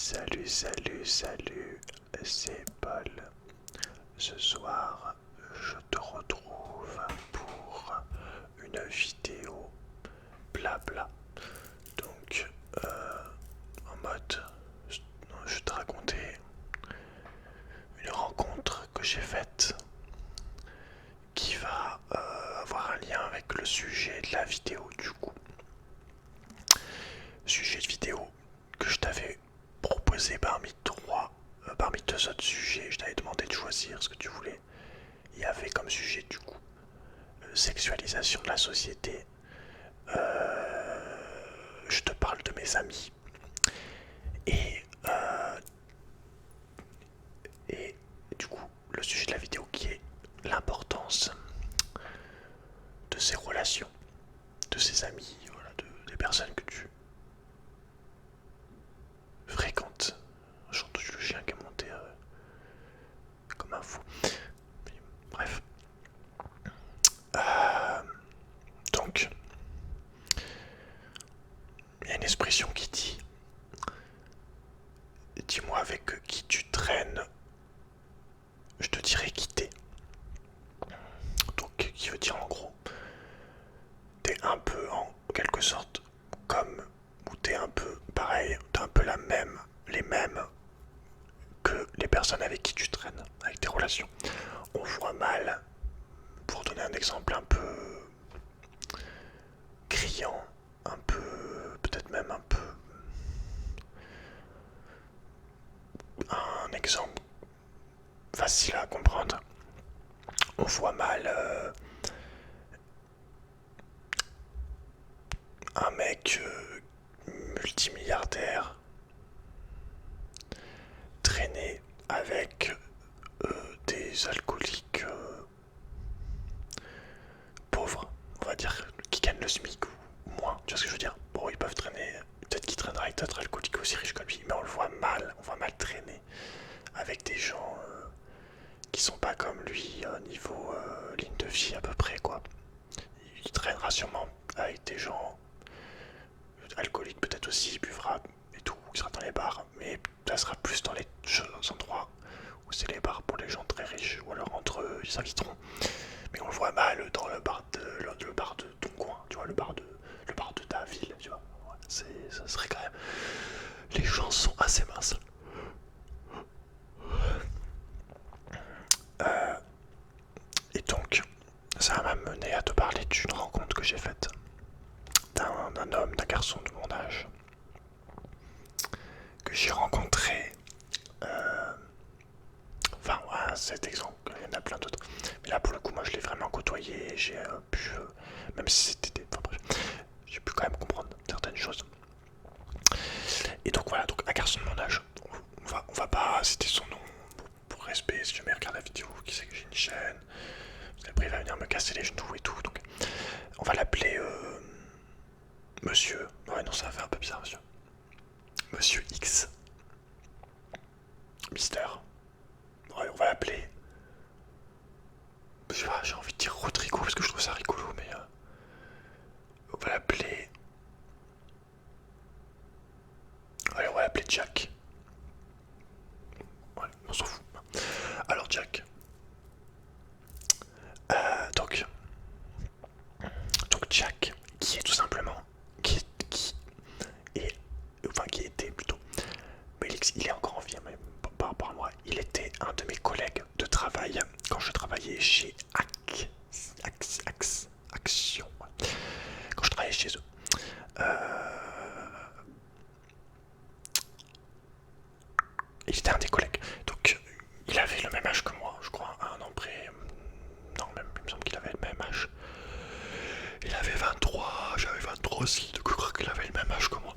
Salut, c'est Paul. Ce soir, je te retrouve pour une vidéo blabla. Donc, en mode, je vais te raconter une rencontre que j'ai faite qui va avoir un lien avec le sujet de la vidéo du coup. Sujet de vidéo que je t'avais proposé parmi deux autres sujets. Je t'avais demandé de choisir ce que tu voulais. Il y avait comme sujet du coup sexualisation de la société. Je te parle de mes amis et, et du coup le sujet de la vidéo qui est l'importance de ces relations, de ces amis, voilà, des personnes que tu fréquentes. J'ai entendu le chien qui est monté comme un fou. Mais, bref. Donc, il y a une expression qui dit dis-moi avec qui tu traînes, je te dirai qui t'es. Donc, qui veut dire en gros, t'es un peu en quelque sorte comme, ou t'es un peu pareil, t'es un peu les mêmes que les personnes avec qui tu traînes, avec tes relations. On voit mal, pour donner un exemple un peu criant, un peu, peut-être même un peu, un exemple facile à comprendre. On voit mal un mec multimilliardaire traîner avec des alcooliques pauvres, on va dire, qui gagnent le SMIC ou moins, tu vois ce que je veux dire. Bon, ils peuvent traîner, peut-être qu'ils traîneraient avec d'autres alcooliques aussi riches que lui, mais on voit mal traîner avec des gens qui sont pas comme lui niveau ligne de vie à peu près, quoi. Il traînera sûrement avec des gens alcooliques, peut-être aussi, il buvra et tout, il sera dans les bars, mais ça sera plus dans les endroits où c'est les bars pour les gens très riches, ou alors entre eux, ils s'inviteront. Mais on le voit mal dans le bar de ton coin, tu vois, le bar de ta ville, tu vois. Ouais, ça serait quand même. Les gens sont assez minces. Et donc, ça m'a mené à te parler d'une rencontre que j'ai faite d'un garçon de mon âge que j'ai rencontré. Enfin, ouais, cet exemple, il y en a plein d'autres. Mais là, pour le coup, moi, je l'ai vraiment côtoyé. J'ai pu, même si c'était, enfin bref, j'ai pu quand même comprendre certaines choses. Et donc voilà, donc un garçon de mon âge. On va pas citer son nom pour respect. Si jamais il regarde la vidéo, qui sait que j'ai une chaîne. Parce qu'après, il va venir me casser les genoux et tout. Donc, on va l'appeler Monsieur. Ouais, non, ça va faire un peu bizarre, Monsieur. Monsieur X. Mister. Ouais, on va l'appeler. Je sais pas, j'ai envie de dire Rodrigo parce que je trouve ça rigolo, mais on va l'appeler. Allez, on va l'appeler Jack. Ouais, on s'en fout. Alors, Jack. Donc, Jack, qui est tout simplement. Est. Enfin, qui était plutôt. Mais il est encore en vie, mais par rapport à moi. Il était un de mes collègues de travail quand je travaillais chez Action. Ouais. Quand je travaillais chez eux. Il était un des collègues. Donc, il avait le même âge que moi, je crois, un an près. Non, même, il me semble qu'il avait le même âge. Il avait 23, j'avais 23 aussi, donc je crois qu'il avait le même âge que moi.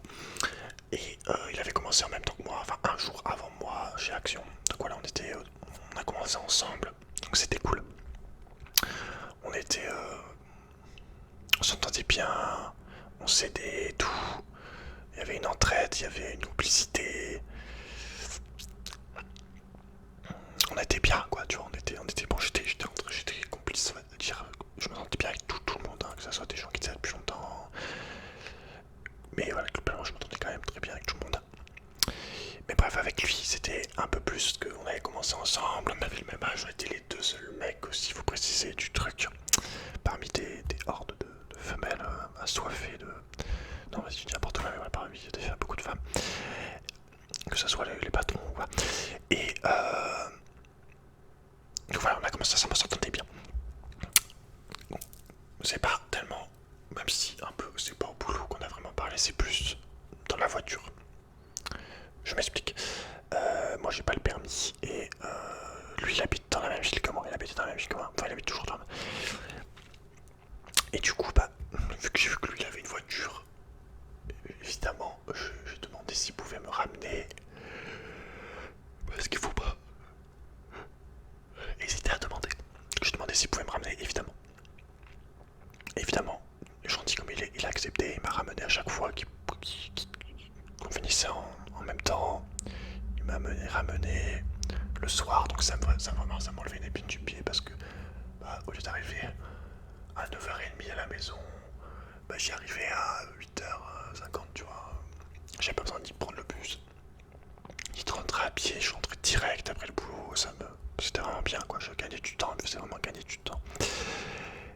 Et il avait commencé en même temps que moi, enfin un jour avant moi chez Action. Donc voilà, on a commencé ensemble, donc c'était cool. On était, on s'entendait bien, on s'aidait et tout. Il y avait une entraide, il y avait une complicité. On était bien, quoi, tu vois, on était bon, j'étais complice, on va dire, je me sentais bien avec tout le monde, hein, que ce soit des gens qui étaient là depuis longtemps. Mais voilà, globalement, je m'entendais quand même très bien avec tout le monde. Mais bref, avec lui, c'était un peu plus qu'on avait commencé ensemble, on avait le même âge, on était les deux seuls mecs aussi, faut préciser du truc. Parmi des hordes de femelles assoiffées de... Non, vas-y, je dis n'importe quoi, mais voilà, parmi des beaucoup de femmes. Que ce soit les patrons ou quoi. Et donc voilà, on a commencé à s'entendre bien. Bon, c'est pas tellement, même si un peu, c'est pas au boulot qu'on a vraiment parlé, c'est plus dans la voiture. Je m'explique. Moi j'ai pas le permis et lui il habite dans la même ville que moi, il habitait dans la même ville que moi, enfin il habite toujours dans la même. Et du coup bah, vu que lui il avait une voiture, évidemment j'ai demandé s'il pouvait me ramener. Parce qu'il faut pas hésiter à demander. Je demandais s'il pouvait me ramener, évidemment. Évidemment, gentil comme il est, il a accepté, il m'a ramené à chaque fois qu'on finissait en même temps. Il m'a ramené le soir, donc ça m'enlevait une épine du pied parce que bah, au lieu d'arriver à 9h30 à la maison, bah, j'y arrivais à 8h50, tu vois. J'avais pas besoin d'y prendre le bus. Il rentrait à pied, je rentrais direct après le boulot, c'était vraiment bien quoi, je gagnais du temps, il me faisait vraiment gagner du temps.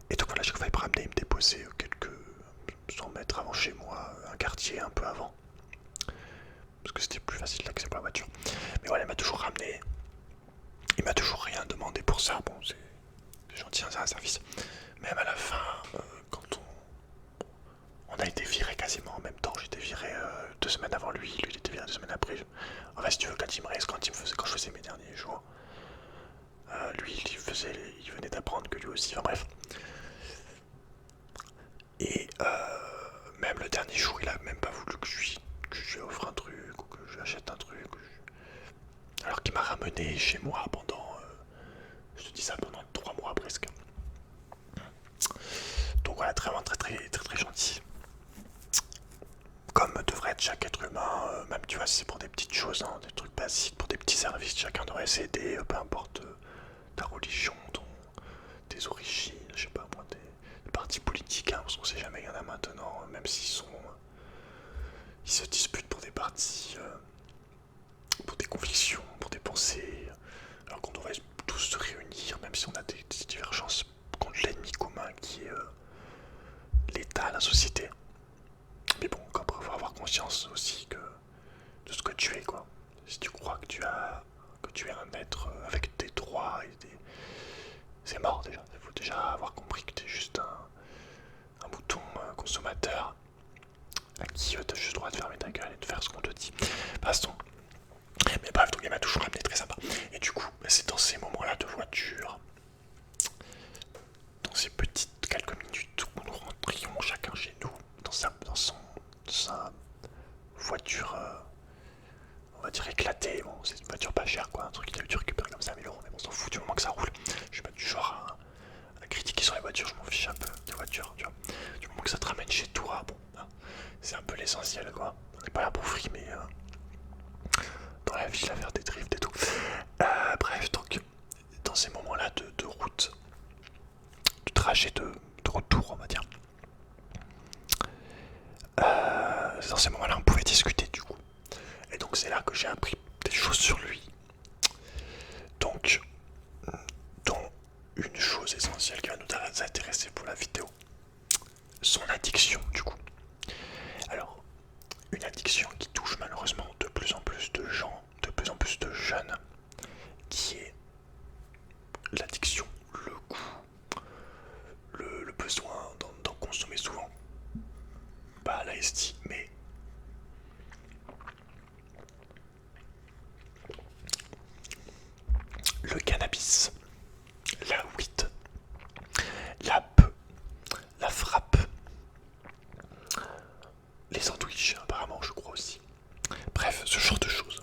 Et donc voilà, chaque fois il me ramenait, il me déposait quelques 100 mètres avant chez moi, un quartier un peu avant. Parce que c'était plus facile d'accès pour la voiture. Mais voilà, il m'a toujours ramené. Il m'a toujours rien demandé pour ça. Bon, c'est gentil, c'est un service. Même à la fin, quand on a été viré quasiment en même temps, j'étais viré 2 semaines avant lui, lui il était viré 2 semaines après. En fait, si tu veux, quand je faisais mes derniers jours, lui il venait d'apprendre que lui aussi, enfin bref. Et même le dernier jour, il a même pas voulu que je lui offre un truc ou que je lui achète un truc. Alors qu'il m'a ramené chez moi pendant, je te dis ça, pendant 3 mois presque. Donc voilà, très gentil. Comme devrait être chaque être humain, même tu vois, si c'est pour des petites choses, hein, des trucs basiques, pour des petits services, chacun devrait s'aider, peu importe ta religion, tes origines, je sais pas moi, des partis politiques, hein, parce qu'on sait jamais, il y en a maintenant, même ils se disputent pour des partis, pour des convictions, pour des pensées, alors qu'on devrait tous se réunir, même si on a des divergences contre l'ennemi commun qui est l'État, la société. Mais bon, après, il faut avoir conscience aussi de ce que tu es, quoi. Si tu crois que tu es un être avec des droits et des... C'est mort déjà. Il faut déjà avoir compris que tu es juste un mouton consommateur à qui tu as juste le droit de fermer ta gueule et de faire ce qu'on te dit. Passons. Mais bref, donc il m'a toujours ramené très sympa. Et du coup, c'est dans ces moments-là de voiture, dans ces petites quelques minutes où nous rentrions chacun chez nous, dans sa voiture, on va dire éclatée. Bon, c'est une voiture pas chère, quoi. Un truc que tu récupères comme ça, 1000 euros, mais bon, on s'en fout du moment que ça roule. Je suis pas du genre à critiquer sur les voitures, je m'en fiche un peu des voitures, tu vois. Du moment que ça te ramène chez toi, bon, hein, c'est un peu l'essentiel, quoi. On n'est pas là pour frimer dans la ville à faire des drifts et tout. Bref, donc, dans ces moments-là de route, de trajet de retour, on va dire, dans ces moments-là, on pouvait discuter du coup. Et donc, c'est là que j'ai appris des choses sur lui. Donc, dont une chose essentielle qui va nous intéresser pour la vidéo, son addiction du coup. Alors, une addiction qui touche malheureusement de plus en plus de gens, de plus en plus de jeunes, qui est l'addiction, le goût, le besoin d'en consommer souvent. Pas la ST, mais le cannabis, la weed, la peu, la frappe, les sandwichs apparemment je crois aussi. Bref, ce genre de choses.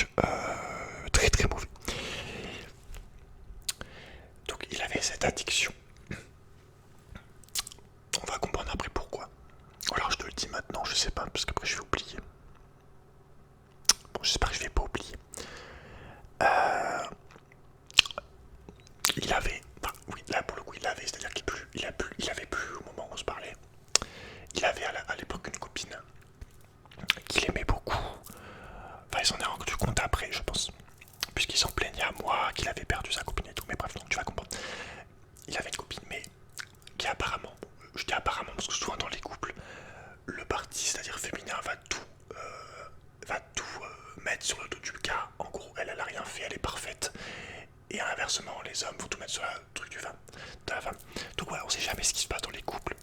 bloc très très mauvais. Donc il avait cette addiction. On va comprendre après pourquoi. Alors je te le dis maintenant, je sais pas, parce qu'après je vais oublier. Bon, j'espère que je vais pas oublier. Il avait, enfin, oui, là pour le coup il avait, c'est-à-dire il avait plus au moment où on se parlait. Il avait à l'époque une copine qu'il aimait beaucoup. Enfin, il s'en est rendu compte après, je pense. Puisqu'il s'en plaignait à moi, qu'il avait perdu sa copine et tout. Mais bref, donc tu vas comprendre. Il avait une copine, mais qui apparemment, je dis apparemment parce que souvent dans les couples, le parti, c'est-à-dire féminin, va tout mettre sur le dos du gars. En gros, elle a rien fait, elle est parfaite. Et inversement, les hommes vont tout mettre sur le truc de la femme. Donc voilà, on sait jamais ce qui se passe dans les couples.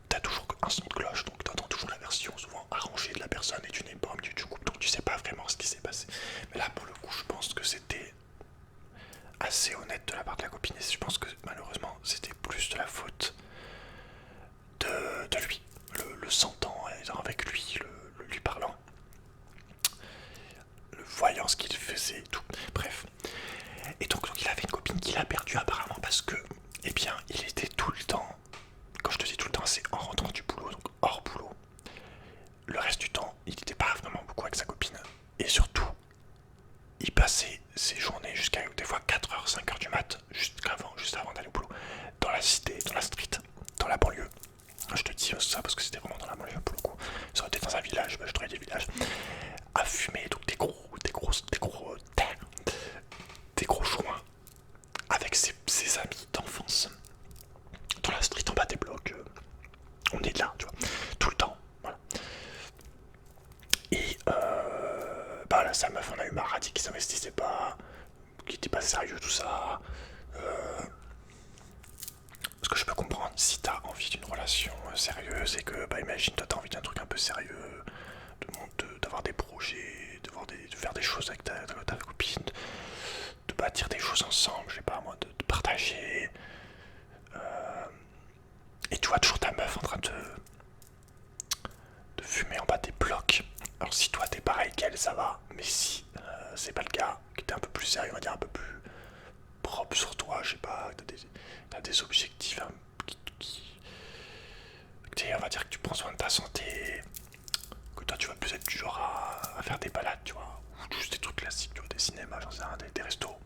T'as toujours un son de cloche, donc t'entends toujours la version souvent arrangée de la personne et tu n'es pas au milieu du couple, donc tu sais pas vraiment ce qui s'est passé. Mais là, pour le coup, je pense que c'était assez honnête de la part de la copine et je pense que malheureusement, c'était plus de la faute de lui, le sentant, étant avec lui, le lui parlant, le voyant ce qu'il faisait et tout. Bref. Et donc il avait une copine qu'il a perdue apparemment parce que, eh bien, il était tout le temps, quand je te dis tout le temps, c'est en rentrant du boulot, donc hors boulot. Le reste du temps, il n'était pas vraiment beaucoup avec sa copine. Et surtout, il passait ses journées jusqu'à des fois 4h, 5h du mat, juste avant d'aller au boulot, dans la cité, dans la street, dans la banlieue. Je te dis ça parce que c'était vraiment dans la banlieue pour le coup. Ça aurait été dans un village, je travaillais des villages, à fumer, donc des gros joints avec ses amis d'enfance. Dans la street en bas des blocs, on est là, tu vois, tout le temps, voilà. Et bah là, sa meuf en a eu marre, a dit qu'il s'investissait pas, qu'il était pas sérieux, tout ça. Parce que je peux comprendre, si t'as envie d'une relation sérieuse et que, bah imagine, toi t'as envie d'un truc un peu sérieux, d'avoir des projets, de faire des choses avec ta copine, de bâtir des choses ensemble, je sais pas moi, de partager. Et tu vois toujours ta meuf en train de fumer en bas des blocs. Alors si toi t'es pareil qu'elle, ça va. Mais si c'est pas le cas, que t'es un peu plus sérieux, on va dire un peu plus propre sur toi, je sais pas, que t'as des objectifs hein, on va dire que tu prends soin de ta santé, que toi tu vas plus être du genre à faire des balades, tu vois, ou juste des trucs classiques, tu vois, des cinémas, j'en sais rien, des restos,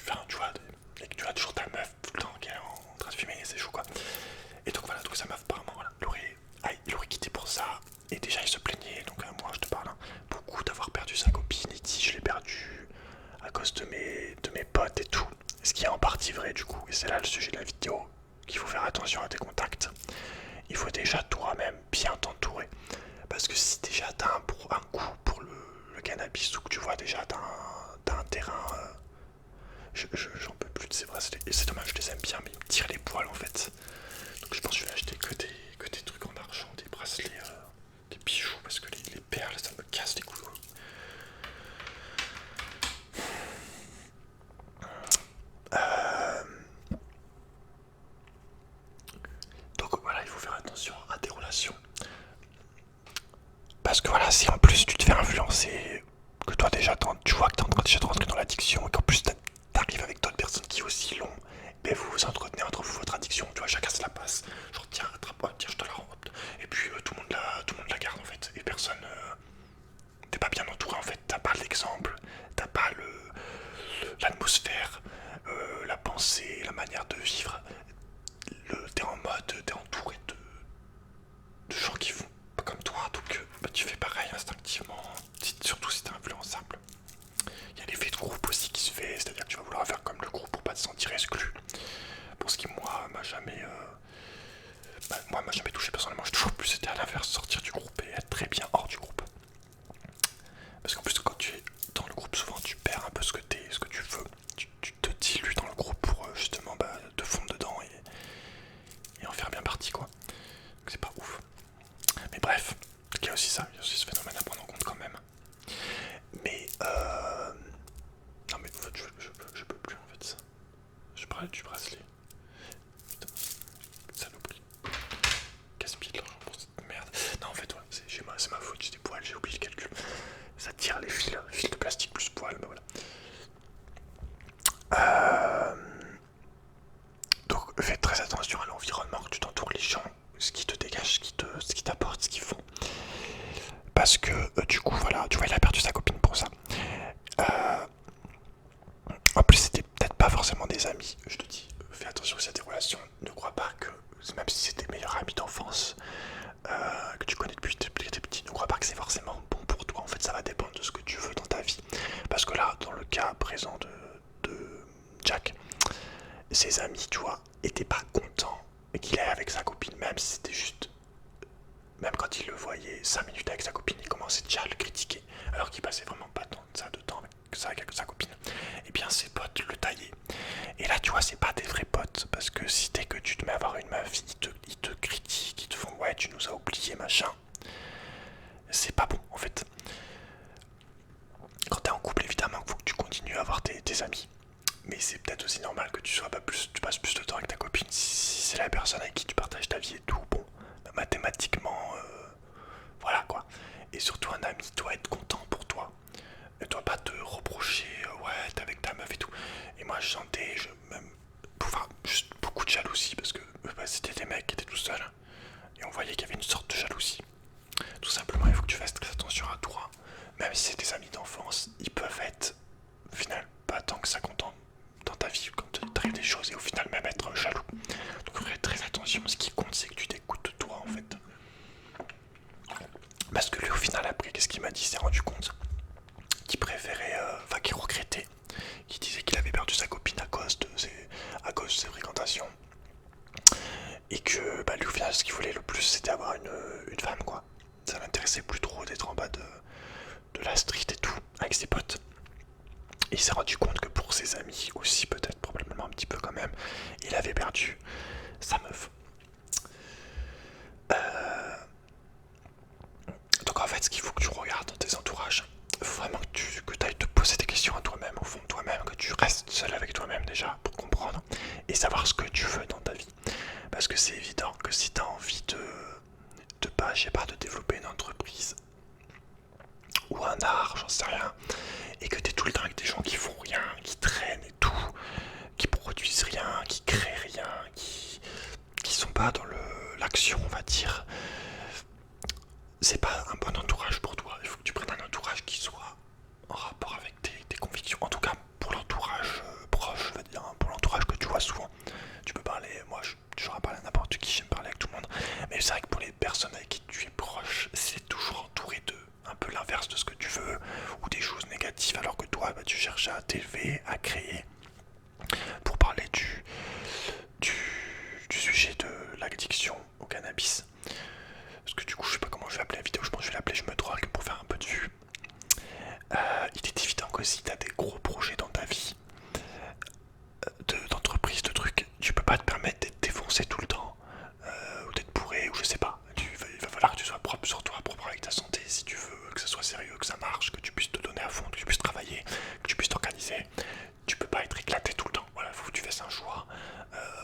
enfin, tu vois, et que tu as toujours ta meuf tout le temps qui est en train de fumer, c'est chaud quoi. Et donc voilà, donc sa meuf apparemment, voilà, il aurait quitté pour ça, et déjà il se plaignait, donc moi je te parle, hein, beaucoup d'avoir perdu sa copine, il dit je l'ai perdu à cause de mes potes et tout. Ce qui est en partie vrai du coup, et c'est là le sujet de la vidéo, qu'il faut faire attention à tes contacts. Il faut déjà toi-même bien t'entourer. Parce que si déjà t'as un goût pour le cannabis ou que tu vois déjà t'as un terrain... j'en peux plus de ces bracelets. Et c'est dommage, je les aime bien, mais ils me tirent les poils en fait. Donc je pense que je vais acheter que des trucs en argent, des bracelets, des bijoux, parce que les perles, ça me casse les couilles. Donc voilà, il faut faire attention à tes relations. Parce que voilà, si en plus tu te fais influencer, que toi déjà tu vois que t'es en train déjà de rentrer dans l'addiction et qu'en plus t'arrives avec d'autres personnes qui aussi l'ont, ben vous vous entretenez entre vous votre addiction, tu vois, chacun se la passe. Genre tiens, attrape-moi, tiens, je te la rends. Et puis tout le monde la garde en fait. Et personne. T'es pas bien entouré en fait, t'as pas l'exemple, t'as pas l'atmosphère, la pensée, la manière de vivre. T'es en mode, t'es entouré de gens qui font pas comme toi, donc bah, tu fais pareil instinctivement, surtout si t'es influençable. Il y a l'effet de groupe aussi qui se fait, c'est-à-dire que tu vas vouloir faire comme le groupe pour pas te sentir exclu. Pour ce qui moi m'a jamais m'a jamais touché personnellement, j'ai toujours plus été à l'inverse, sortir du groupe et être très bien hors du groupe. Parce qu'en plus quand tu es dans le groupe, souvent tu perds un peu ce que tu veux. Tu te dilues dans le groupe pour justement te fondre dedans et en faire bien partie quoi. Donc c'est pas ouf. Mais bref, il y a aussi ça, il y a aussi ce phénomène à prendre en compte quand même. Mais non mais en fait je peux plus en fait ça. Je parlais du bracelet. Putain, saloperie. Casse-pied de l'argent pour cette merde. Non en fait ouais, c'est ma faute. j'ai des poils, j'ai oublié le calcul. Ça tire les fils de plastique plus poils, ben voilà. Donc fais très attention à l'environnement que tu t'entoures, les gens, ce qui te dégage, ce qui t'apporte, ce qu'ils font. Parce que du coup, voilà, tu vois, il a perdu sa copine pour ça. En plus, c'était peut-être pas forcément des amis. Je te dis, fais attention à des relations. Ne crois pas que, même si c'est tes meilleurs amis d'enfance, que tu connais depuis que t'es petit, ne crois pas que c'est forcément bon pour toi. En fait, ça va dépendre de ce que tu veux dans ta vie. Parce que là, dans le cas présent de Jack, ses amis, tu vois, étaient pas contents qu'il aille avec sa copine, même si c'était juste. Même quand il le voyait 5 minutes avec sa copine, il commençait déjà à le critiquer, alors qu'il passait vraiment pas tant de temps avec sa copine. Et bien ses potes le taillaient. Et là, tu vois, c'est pas des vrais potes, parce que si dès que tu te mets à avoir une meuf, ils te critiquent, ils te font ouais, tu nous as oublié, machin. C'est pas bon, en fait. Quand t'es en couple, évidemment, il faut que tu continues à avoir tes amis. Mais c'est peut-être aussi normal que tu passes plus de temps avec ta copine si c'est la personne avec qui tu partages ta vie et tout. Bon, mathématiquement, voilà quoi. Et surtout, un ami doit être content pour toi. Ne doit pas te reprocher, ouais, t'es avec ta meuf et tout. Et moi, je sentais, juste beaucoup de jalousie parce que c'était des mecs qui étaient tout seuls. Et on voyait qu'il y avait une sorte de jalousie. Tout simplement, il faut que tu fasses très attention à toi. Même si c'est tes amis d'enfance, ils peuvent être, au final, pas tant que ça contents dans ta vie quand t'arrives des choses et au final même être jaloux. Donc fais très attention, ce qui compte c'est que tu t'écoutes de toi en fait. Parce que lui au final après qu'est-ce qu'il m'a dit, il s'est rendu compte qu'il préférait, qu'il regrettait, qu'il disait qu'il avait perdu sa copine à cause de ses fréquentations. Et que lui au final ce qu'il voulait le plus c'était avoir une femme quoi. Ça l'intéressait plus trop d'être en bas de la street et tout, avec ses potes. Et il s'est rendu compte que pour ses amis aussi, peut-être probablement un petit peu quand même, il avait perdu sa meuf. Donc en fait, ce qu'il faut que tu regardes dans tes entourages, il faut vraiment que tu ailles te poser des questions à toi-même, au fond de toi-même, que tu restes seul avec toi-même déjà pour comprendre et savoir ce que tu veux dans ta vie. Parce que c'est évident que si tu as envie de développer une entreprise ou un art, j'en sais rien, et que tu es tout le temps avec des gens qui font rien, qui traînent et tout, qui produisent rien, qui créent rien, qui sont pas dans l'action, on va dire, c'est pas un bon entourage pour toi. Il faut que tu prennes un entourage qui soit en rapport avec tes convictions. En tout cas, pour l'entourage proche, je veux dire, hein, pour l'entourage que tu vois souvent. Tu peux parler, moi je j'aurais parlé à n'importe qui, j'aime parler avec tout le monde. Mais c'est vrai que pour les personnes avec qui tu es proche, c'est toujours entouré de un peu l'inverse de ce que tu veux, ou des choses négatives, alors que toi, tu cherches à t'élever, à créer. Pour parler du sujet de l'addiction au cannabis, parce que du coup je sais pas comment je vais appeler la vidéo, je pense que je vais l'appeler je me drogue pour faire un peu de vue. Il est évident que si tu as des gros projets dans ta vie, d'entreprise, de trucs, tu peux pas te permettre d'être défoncé tout le temps, ou d'être bourré, ou je sais pas. Il va falloir que tu sois propre sur toi, propre avec ta santé, si tu veux que ça soit sérieux, que ça marche, que tu puisses te donner à fond, que tu puisses travailler, que tu puisses t'organiser. Tu peux pas être éclaté tout le temps. Voilà, faut que tu fasses un choix,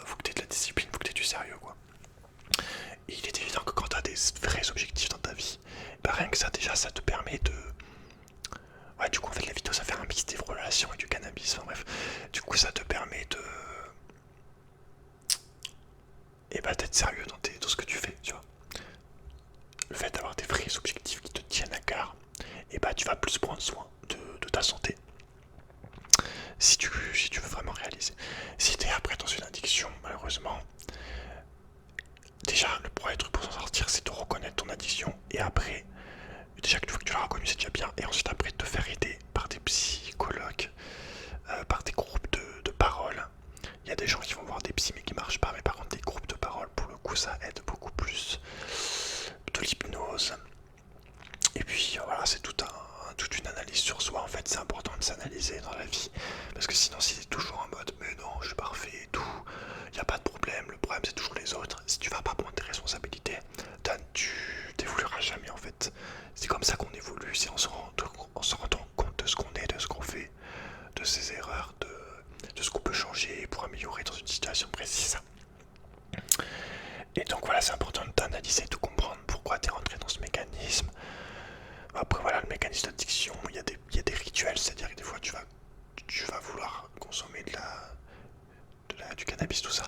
faut que tu aies de la discipline, faut que tu aies du sérieux quoi. Et il est évident que quand tu as des vrais objectifs dans ta vie, rien que ça déjà ça te permet de... Ouais, du coup en fait la vidéo ça fait un mix des relations et du cannabis, enfin bref. Du coup ça te permet de... d'être sérieux dans ce que tu fais, tu vois. Le fait d'avoir des vrais objectifs qui te tiennent à cœur, tu vas plus prendre soin de ta santé. Si tu veux vraiment réaliser. Si tu es après dans une addiction, malheureusement, déjà le premier truc pour s'en sortir c'est de reconnaître ton addiction et après, déjà que tu l'as reconnu c'est déjà bien, et ensuite après te faire aider par des psychologues, par des groupes de parole. Il y a des gens qui vont voir des psys mais qui marchent pas, mais par contre des groupes de parole pour le coup ça aide beaucoup plus. De l'hypnose. Et puis voilà, c'est toute une analyse sur soi. En fait, c'est important de s'analyser dans la vie. Parce que sinon, si tu es toujours en mode mais non, je suis parfait et tout, il n'y a pas de problème, le problème c'est toujours les autres. Si tu vas pas prendre tes responsabilités, tu t'évolueras jamais en fait. C'est comme ça qu'on évolue, c'est en se rendant compte de ce qu'on est, de ce qu'on fait, de ses erreurs, de ce qu'on peut changer pour améliorer dans une situation précise. Et donc voilà, c'est important de t'analyser, de comprendre pourquoi tu es rentré dans ce mécanisme, mécanismes d'addiction, il y a des rituels, c'est-à-dire que des fois tu vas vouloir consommer du cannabis, tout ça,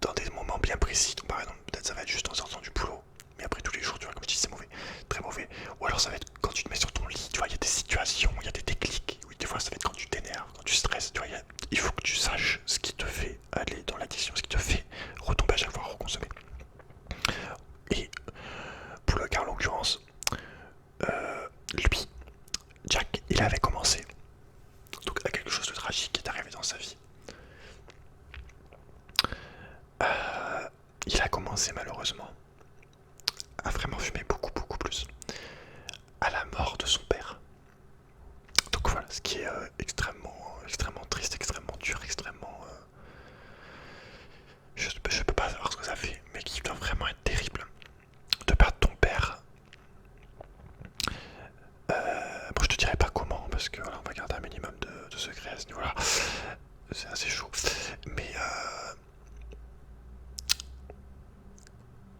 dans des moments bien précis. Donc par exemple, peut-être ça va être juste en sortant du boulot, mais après tous les jours, tu vois, comme je dis, c'est mauvais, très mauvais. Ou alors ça va être quand tu te mets sur ton lit, tu vois, il y a des situations, il y a des déclics. Oui, des fois ça va être quand tu t'énerves, quand tu stresses, tu vois, il faut que tu saches ce qui te fait aller dans l'addiction, ce qui te fait retomber à chaque fois, reconsommer. Et pour le cas en l'occurrence, lui, Jack, il avait commencé. Donc quelque chose de tragique qui est arrivé dans sa vie. Il a commencé malheureusement à vraiment fumer beaucoup beaucoup plus à la mort de son père. Donc voilà, ce qui est extrêmement triste, extrêmement dur, extrêmement... je peux pas savoir ce que ça fait, mais qui doit vraiment être terrible. De perdre ton père. Bon, je te dirai pas comment, parce que voilà, on va garder un minimum de secret à ce niveau-là. C'est assez chaud. Mais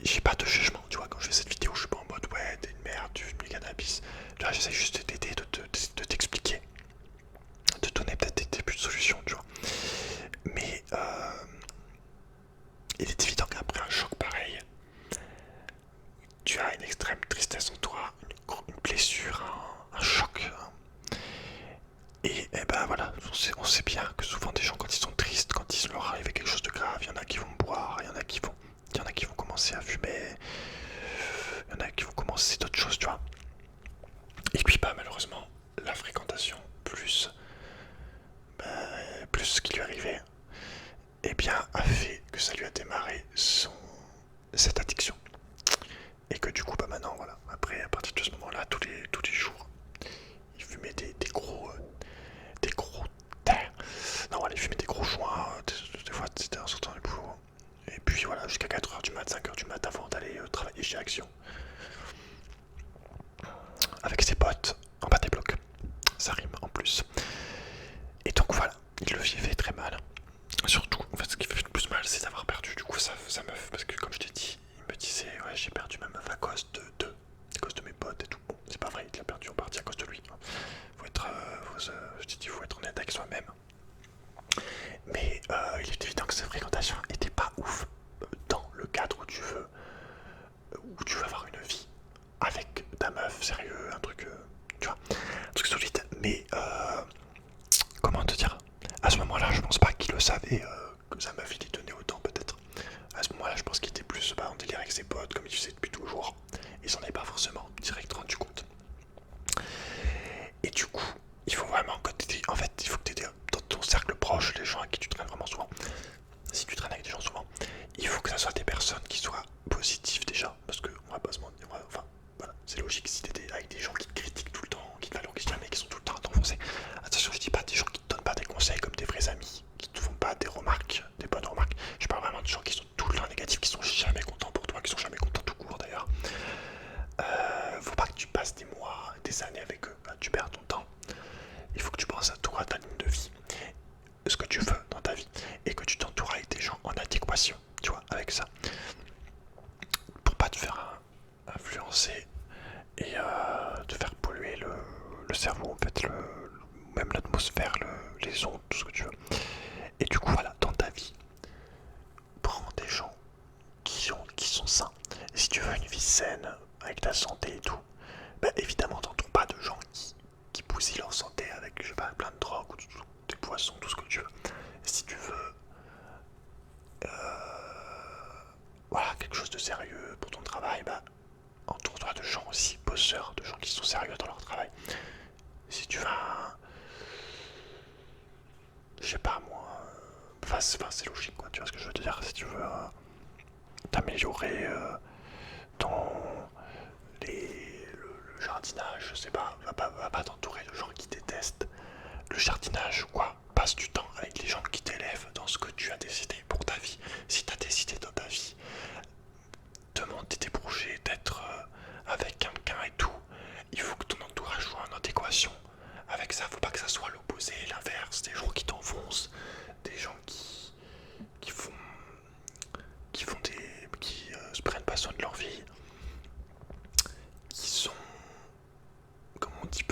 j'ai pas de jugement, tu vois, quand je fais cette vidéo, je suis pas en mode ouais, t'es une merde, tu fumes du cannabis. Tu vois, j'essaie juste de t'aider, de t'expliquer, de te donner peut-être des débuts de solution, tu vois. Mais il est évident qu'après un choc pareil, tu as une extrême tristesse en toi, une blessure, un choc. Et ben voilà, on sait bien que souvent des gens quand ils sont tristes, quand il leur arrive quelque chose de grave, il y en a qui vont boire, il y en a qui vont commencer à fumer, il y en a qui vont commencer d'autres choses, tu vois. Et puis bah malheureusement, la fréquentation plus ce qui lui arrivait, eh bien a fait que ça lui a démarré cette addiction. Et que du coup bah maintenant voilà, après à partir de ce moment-là, tous les jours, il fumait des gros non, allez fumer des gros joints, des fois c'était en sortant du boulot. Et puis voilà, jusqu'à 4h du mat, 5h du mat avant d'aller travailler chez Action. Avec ses potes, en bas des blocs. Ça rime en plus. Et donc voilà, il le vivait très mal. Surtout, en fait, ce qui fait le plus mal, c'est d'avoir perdu du coup sa meuf. Parce que comme je t'ai dit, il me disait, ouais, j'ai perdu ma meuf à cause à cause de mes potes et tout. Bon, c'est pas vrai, il l'a perdu en partie à cause de lui. Faut être, je t'ai dit, faut être honnête avec soi-même. Mais il est évident que cette fréquentation n'était pas ouf dans le cadre où tu veux avoir une vie avec ta meuf, sérieux, un truc, tu vois, un truc solide. Mais comment te dire, à ce moment-là, je pense pas qu'il le savait que sa meuf il y tenait autant peut-être. À ce moment-là, je pense qu'il était plus en délire avec ses potes, comme il faisait depuis toujours. Il s'en est pas forcément direct rendu compte. Et du coup, il faut vraiment que tu en fait, il faut que tu aies dans ton cercle proche, les gens à qui tu traînes vraiment souvent. Si tu traînes avec des gens souvent, il faut que ça soit des personnes qui soient positives déjà, parce que on va pas se mentir, enfin voilà, c'est logique si t'es avec des gens qui te critiquent tout le temps, qui te valorisent jamais, qui sont tout le temps à t'enfoncer. Attention, je dis pas des gens qui te donnent pas des conseils comme des vrais amis, qui te font pas des remarques, des bonnes remarques. Je parle vraiment de gens qui sont tout le temps négatifs, qui sont jamais contents pour toi, qui sont jamais contents tout court d'ailleurs. Faut pas que tu passes des mois, des années avec eux, là, tu perds ton temps. Il faut que tu penses à toi, à ta ligne de vie, ce que tu veux dans ta vie, et que tu t'entoures avec des gens en adéquation, tu vois, avec ça, pour pas te faire influencer et te faire polluer le cerveau, en fait, même l'atmosphère, les ondes, tout ce que tu veux. Et du coup, voilà, dans ta vie, prends des gens qui sont sains. Et si tu veux une vie saine, avec ta santé et tout, bah évidemment, t'entoures pas de gens qui bousillent leur santé avec, je sais pas, plein de drogues ou des poissons, tout ce que tu veux. Et si tu veux voilà, quelque chose de sérieux pour ton travail, bah entoure-toi de gens aussi bosseurs, de gens qui sont sérieux dans leur travail. Si tu veux je sais pas moi, enfin c'est logique quoi, tu vois ce que je veux te dire, si tu veux t'améliorer dans le jardinage, je sais pas, va pas t'entourer de gens qui détestent le jardinage ou quoi. Passe du temps avec les gens qui t'élèvent dans ce que tu as décidé pour ta vie. Si tu as décidé dans ta vie de monter tes projets, d'être avec quelqu'un et tout, il faut que ton entourage soit en adéquation avec ça. Faut pas que ça soit l'opposé, l'inverse, des gens qui t'enfoncent, des gens qui font qui se prennent pas soin de leur vie, qui sont, comment on dit,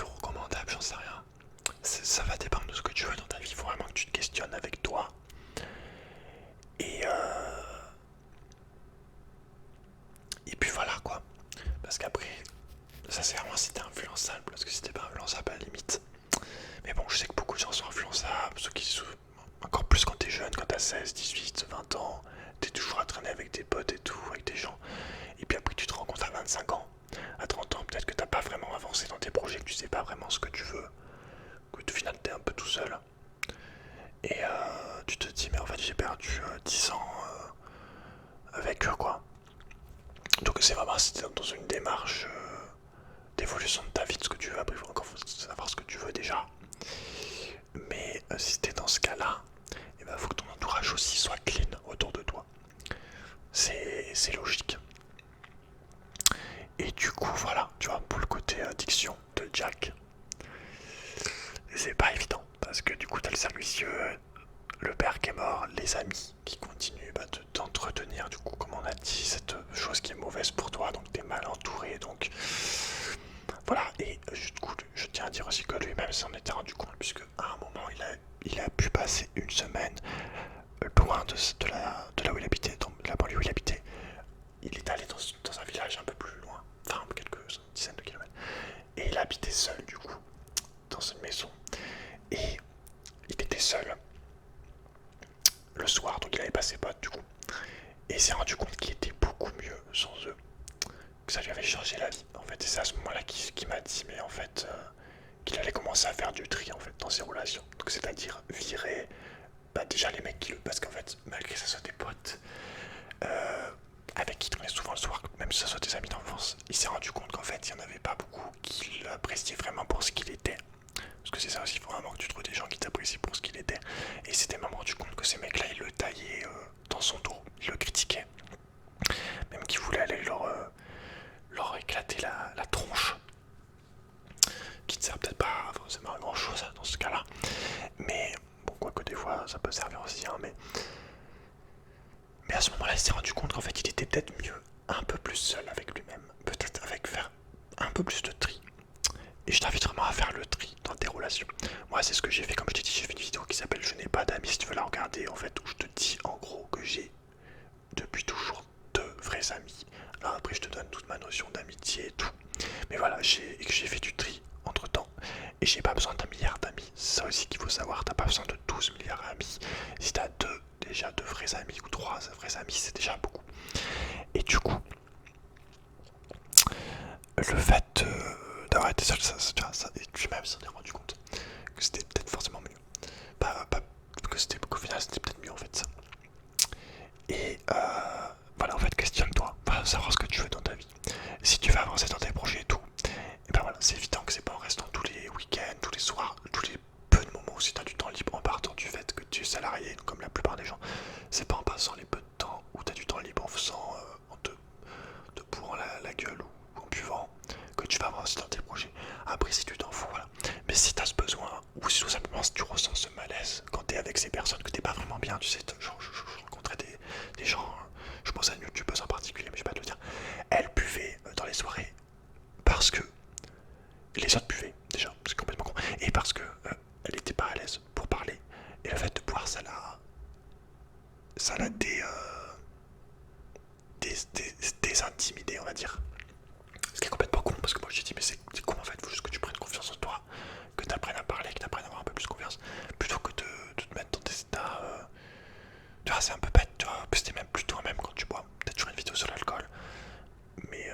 ça c'est vraiment si t'es influençable, parce que si t'es pas influençable à la limite. Mais bon, je sais que beaucoup de gens sont influençables, ceux qui sont encore plus quand t'es jeune, quand t'as 16, 18, 20 ans, t'es toujours à traîner avec des potes et tout, avec des gens. Et puis après tu te rends compte à 25 ans, à 30 ans, peut-être que t'as pas vraiment avancé dans tes projets, que tu sais pas vraiment ce que tu veux, que au final t'es un peu tout seul. Et tu te dis mais en fait j'ai perdu 10 ans avec eux quoi. Donc c'est vraiment si t'es dans une démarche d'évolution de ta vie, de ce que tu veux. Après il faut encore savoir ce que tu veux déjà. Mais si t'es dans ce cas-là, il faut que ton entourage aussi soit clean autour de toi. C'est logique. Et du coup voilà, tu vois, pour le côté addiction de Jack, c'est pas évident. Parce que du coup t'as le cercle vicieux, le père qui est mort, les amis qui continuent de t'entretenir, du coup comme on a dit, cette chose qui est mauvaise pour toi, donc t'es mal entouré, donc voilà. Et du coup je tiens à dire aussi que lui-même s'en était rendu compte, puisque à un moment il a pu passer une semaine loin de là où il habitait, dans la banlieue où il habitait. Il est allé dans un village un peu plus loin, enfin quelques dizaines de kilomètres, et il habitait seul du coup, dans une maison, et il était seul le soir, donc il avait pas ses potes du coup. Et il s'est rendu compte qu'il était beaucoup mieux sans eux, que ça lui avait changé la vie en fait. Et c'est à ce moment-là qu'il m'a dit mais en fait qu'il allait commencer à faire du tri en fait dans ses relations. Donc c'est-à-dire virer déjà les mecs qui le... Parce qu'en fait malgré que ça soit des potes avec qui il tournait souvent le soir, même si ça soit des amis d'enfance, il s'est rendu compte qu'en fait il n'y en avait pas beaucoup qui l'appréciaient vraiment pour ce qu'il était. Parce que c'est ça aussi, il faut vraiment que tu trouves des gens qui t'apprécient pour ce qu'il était. Et il s'était même rendu compte que ces mecs-là, ils le taillaient dans son dos, ils le critiquaient. Même qu'ils voulaient aller leur éclater la tronche. Qui ne sert peut-être pas forcément à grand chose dans ce cas-là. Mais bon, quoique des fois ça peut servir aussi. Hein, mais à ce moment-là, il s'est rendu compte qu'en fait, il était peut-être mieux un peu plus seul avec lui-même. Peut-être avec faire un peu plus de tri. Et je t'invite vraiment à faire le tri dans tes relations. Moi, c'est ce que j'ai fait, comme je t'ai dit, j'ai fait une vidéo qui s'appelle Je n'ai pas d'amis, si tu veux la regarder, en fait, où je te dis en gros que j'ai depuis toujours 2 vrais amis. Alors après, je te donne toute ma notion d'amitié et tout. Mais voilà, j'ai fait du tri entre temps. Et j'ai pas besoin d'un milliard d'amis. C'est ça aussi qu'il faut savoir, t'as pas besoin de 12 milliards d'amis. Si t'as déjà 2 vrais amis ou 3 vrais amis, c'est déjà beaucoup. Et du coup, le fait d'avoir été seul, ça et lui-même s'en est rendu compte que c'était peut-être forcément mieux. Qu'au final c'était peut-être mieux en fait ça. Et voilà, en fait, questionne-toi, va savoir ce que tu veux dans ta vie. Si tu veux avancer dans tes projets et tout, et ben voilà, c'est évident que c'est pas en restant tous les week-ends, tous les soirs, tous les peu de moments où si tu as du temps libre en partant du fait que tu es salarié, comme la plupart des gens, c'est pas en passant les peu de temps où tu as du temps libre en faisant, en te bourrant la gueule ou en buvant, que tu vas avancer dans tes projets. Après, si tu t'en fous, voilà. Mais si tu as ce besoin, ou si tout simplement si tu ressens ce malaise quand tu es avec ces personnes que t'es pas vraiment bien, tu sais, je rencontrais des gens, je pense à une youtubeuse en particulier, mais je vais pas te le dire, elle buvait dans les soirées parce que les autres buvaient, déjà, c'est complètement con, et parce que elle était pas à l'aise pour parler, et le fait de boire, ça l'a désintimidé, on va dire. Ce qui est complètement con, parce que moi j'ai dit mais c'est con en fait, faut juste que tu prennes confiance en toi, que tu apprennes à parler, que tu apprennes à avoir un peu plus confiance, plutôt que de te mettre dans des états... Tu vois, c'est un peu bête, tu vois, c'était même plus toi-même quand tu bois. Peut-être toujours une vidéo sur l'alcool, mais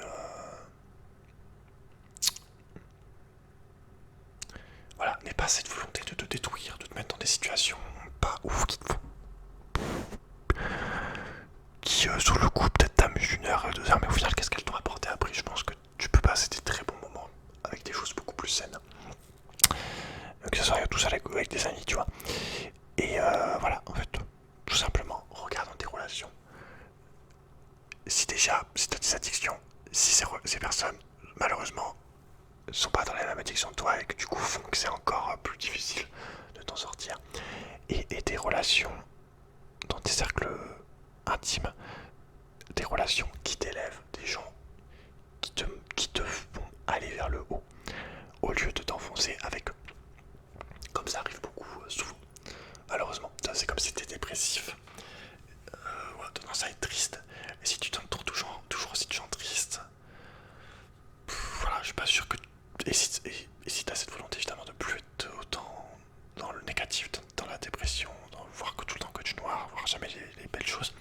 voilà, n'aie pas cette volonté de te détruire, de te mettre dans des situations pas ouf qui sur le coup peut-être t'amusent 1 heure, 2 heures, mais au final qu'est-ce qu'elles t'ont apporté après? Je pense que tu peux passer des très bons moments avec des choses beaucoup plus saines. Que ce soit tout seul avec des amis, tu vois. Et voilà, en fait, tout simplement, regarde dans tes relations. Si tu as des addictions, si ces personnes, malheureusement, sont pas dans la même addiction que toi et que du coup font que c'est encore plus difficile de t'en sortir. Et des relations dans tes cercles intimes, des relations qui t'élèvent, des gens qui te font aller vers le haut, au lieu de t'enfoncer avec eux. Comme ça arrive beaucoup souvent. Malheureusement, c'est comme si t'es dépressif. Ouais, tendance à être triste. Et si tu t'entoures toujours aussi de gens tristes, voilà, je vais pas sûr que... Et si t'as cette volonté évidemment de plus être autant dans le négatif, dans la dépression, dans voir que tout le temps que tu noir, voir jamais les belles choses,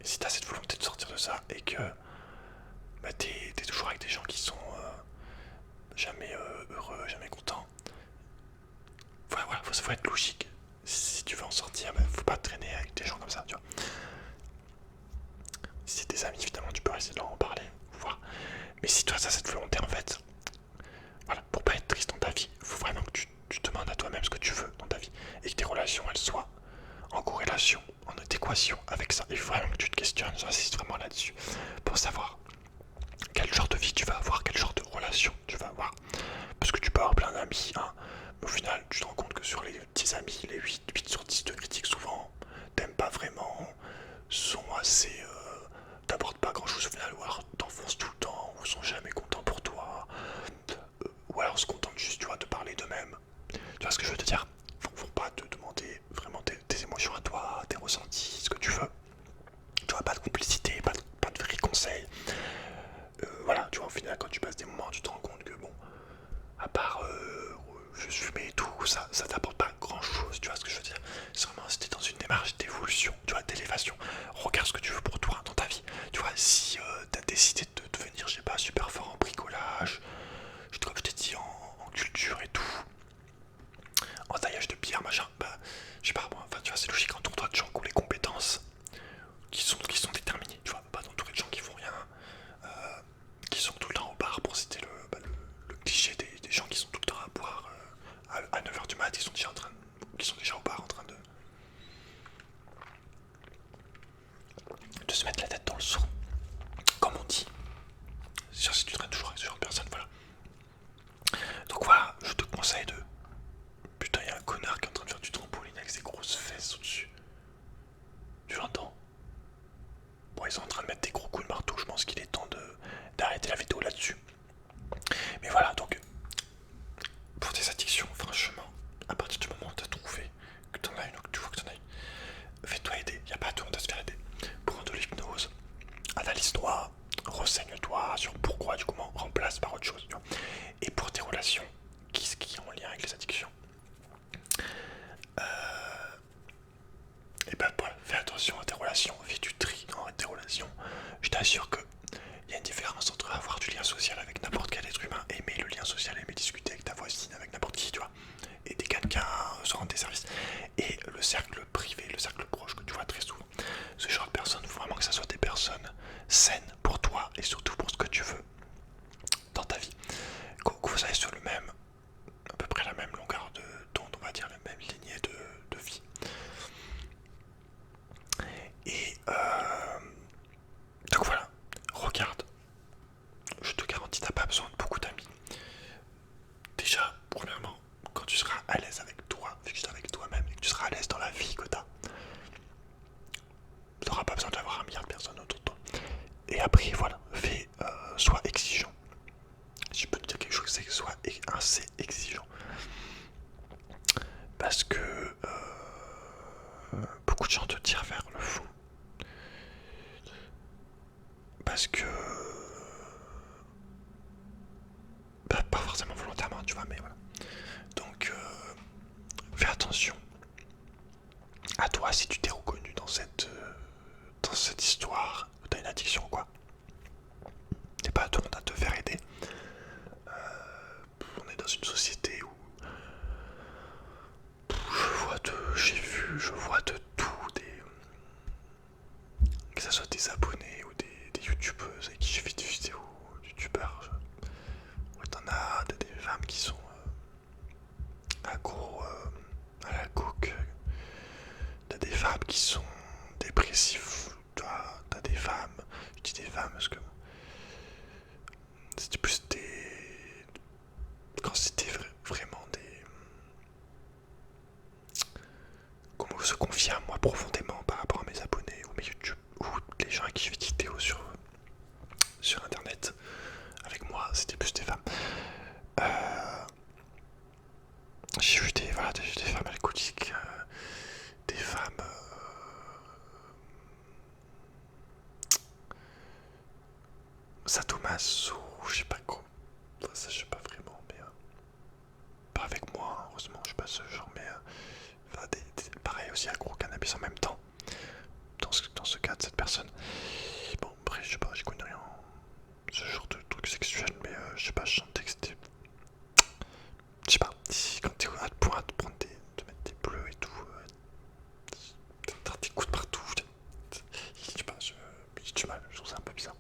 et si t'as cette volonté de sortir de ça et que bah, t'es toujours avec des gens qui sont jamais heureux, jamais contents, voilà, faut être logique. Si tu veux en sortir, bah, faut pas traîner avec des gens comme ça, tu vois. Si c'est tes amis, évidemment, tu peux essayer de leur en parler, voir. Mais si toi, t'as cette volonté, en fait, voilà, pour pas être triste dans ta vie, il faut vraiment que tu te demandes à toi-même ce que tu veux dans ta vie et que tes relations, elles soient en corrélation, en adéquation avec ça. Il faut vraiment que tu te questionnes, j'insiste vraiment là-dessus, pour savoir quel genre de vie tu vas avoir, quel genre de relation tu vas avoir. Parce que tu peux avoir plein d'amis, hein, mais au final, tu te rends compte que sur les 10 amis, les 8 sur 10 te critiquent souvent, t'aimes pas vraiment, sont assez... t'apportent pas grand-chose au final, ou alors t'enfonces tout le temps, ou sont jamais contents pour toi, ou alors se contentent juste, tu vois, de parler d'eux-mêmes. Tu vois ce que je veux te dire? Vont pas te demander vraiment tes émotions à toi, tes ressentis, ce que tu veux. Tu vois, pas de complicité, pas de vrais conseils. Voilà, tu vois, au final, quand tu passes des moments, tu te rends compte que bon, à part juste fumer et tout, ça t'apporte pas grand chose, tu vois ce que je veux dire? C'est vraiment, si t'es dans une démarche d'évolution, tu vois, d'élévation, regarde ce que tu veux pour toi dans ta vie. Tu vois, si t'as décidé de devenir, je sais pas, super fort en bricolage, comme je t'ai dit, en culture et tout, en taillage de pierre, machin, bah, je sais pas, moi, enfin, tu vois, c'est logique, entoure-toi de gens qui ont les compétences qui sont déterminés, tu vois, pas d'entourer de gens qui font rien, euh, qui sont tout le temps au bar pour citer le cliché des gens qui sont tout le temps à boire à 9h du mat, qui sont déjà au bar en train de se mettre la tête dans le seau, comme on dit. Si tu traînes toujours avec ce genre de personnes, voilà. Donc voilà, je te conseille de... Putain, il y a un connard qui est en train de faire du trampoline avec ses grosses fesses au-dessus. Tu l'entends? Bon, ils sont en train de mettre des gros coups de marteau, je pense qu'il est temps d'arrêter la vidéo là-dessus. Mais voilà, donc, pour tes addictions, franchement, à partir du moment où tu as trouvé que tu en as une ou que tu vois que tu en as une, fais-toi aider, il n'y a pas de honte à se faire aider. Prends de l'hypnose, analyse-toi, renseigne-toi sur pourquoi, du comment, remplace par autre chose. Tu vois. Et pour tes relations, qui est en lien avec les addictions, et ben voilà, fais attention à tes relations, fais du tri dans tes relations. Je t'assure que il y a une différence entre avoir du lien social avec n'importe quel être humain, aimer le lien social, aimer discuter avec ta voisine, avec n'importe qui, tu vois, aider quelqu'un, se rendre des services, et le cercle privé, le cercle proche que tu vois très souvent. Ce genre de personnes, il faut vraiment que ça soit des personnes saines pour toi et surtout pour ce que tu veux dans ta vie. Que vous soyez sur le même, à peu près la même longueur d'onde, on va dire, la même lignée de vie. Et donc voilà, regarde, je te garantis, t'as pas besoin de beaucoup d'amis. Déjà, premièrement, quand tu seras à l'aise avec toi, juste avec toi-même, et que tu seras à l'aise dans la vie que t'as, tu n'auras pas besoin d'avoir un milliard de personnes autour de toi. Et après, voilà, sois exigeant. Si je peux te dire quelque chose, c'est que sois assez exigeant. Parce que beaucoup de gens te tirent vers le fond. Parce que... bah, pas forcément volontairement, tu vois, mais voilà. Donc, fais attention à toi si tu t'es reconnu dans cette histoire où t'as une addiction, quoi. C'est pas à tout le monde à te faire aider. On est dans une société où je vois de tout, que ce soit des abonnés ou des youtubeuses avec qui je fais des vidéos, youtubeurs, où t'en as des femmes qui sont accros à la coke, t'as des femmes qui sont dépressives, t'as des femmes, je dis des femmes parce que c'était plus des... quand c'était vraiment des... comment se confier à moi profondément par rapport à mes abonnés ou mes YouTube ou les gens à qui je fais des vidéos sur internet avec moi, c'était plus des femmes. J'ai vu des femmes alcooliques, des femmes sadomaso, je sais pas quoi. je sais pas, si, quand t'es à point de prendre de mettre des bleus et tout, t'as des coups de partout, je sais pas, j'ai du mal, je trouve ça un peu bizarre.